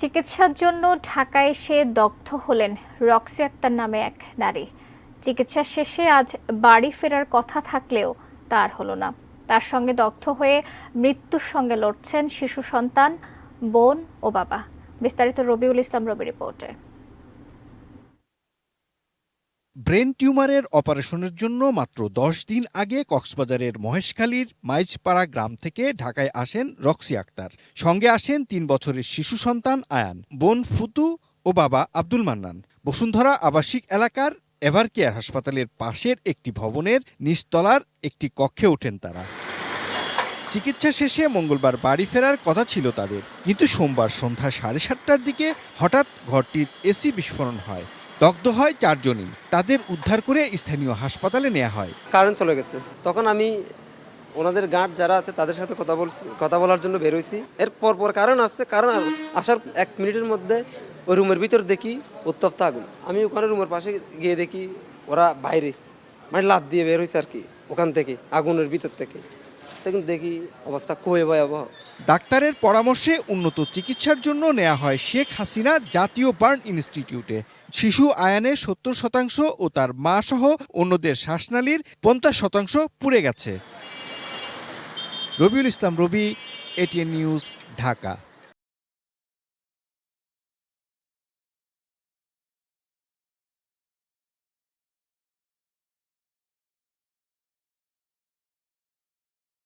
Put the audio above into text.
চিকিৎসার জন্য ঢাকায় এসে দগ্ধ হলেন রক্সি আক্তার নামে এক নারী। চিকিৎসা শেষে আজ বাড়ি ফেরার কথা থাকলেও তার হলো না। তার সঙ্গে দগ্ধ হয়ে মৃত্যুর সঙ্গে লড়ছেন শিশু সন্তান, বোন ও বাবা। বিস্তারিত রবিউল ইসলাম রবির রিপোর্টে। ব্রেন টিউমারের অপারেশনের জন্য মাত্র 10 দিন আগে কক্সবাজারের মহেশখালীর মাইজপাড়া গ্রাম থেকে ঢাকায় আসেন রক্সি আক্তার। সঙ্গে আসেন 3 বছরের শিশু সন্তান আয়ান, বোন ফুতু ও বাবা আব্দুল মান্নান। বসুন্ধরা আবাসিক এলাকার এভারকেয়ার হাসপাতালের পাশের একটি ভবনের নিচতলার একটি কক্ষে ওঠেন তারা। চিকিৎসা শেষে মঙ্গলবার বাড়ি ফেরার কথা ছিল তাদের, কিন্তু সোমবার সন্ধ্যা 7:30টার দিকে হঠাৎ ঘরটির এসি বিস্ফোরণ হয়। দগ্ধ হয় 4 জনই। তাদের উদ্ধার করে স্থানীয় হাসপাতালে নেওয়া হয়। কারেন্ট চলে গেছে, তখন আমি ওনাদের গার্ড যারা আছে তাদের সাথে কথা বলার জন্য বের হয়েছি। এর পর কারেন্ট আসছে, কারণ আসার 1 মিনিটের মধ্যে ওই রুমের ভিতর দেখি উত্তপ্ত আগুন। আমি ওখানে রুমের পাশে গিয়ে দেখি ওরা বাইরে মানে লাফ দিয়ে বের হয়েছে আর কি, ওখান থেকে আগুনের ভিতর থেকে। তখন দেখি অবস্থা খুবই ভয়াবহ। ডাক্তারের পরামর্শে উন্নত চিকিৎসার জন্য নেওয়া হয় শেখ হাসিনা জাতীয় বার্ন ইনস্টিটিউটে। শিশু আয়ানের 70% ও তার মা সহ অন্যদের শ্বাসনালীর 50% পুড়ে গেছে। রবিউল ইসলাম রবি, এটিএন নিউজ, ঢাকা।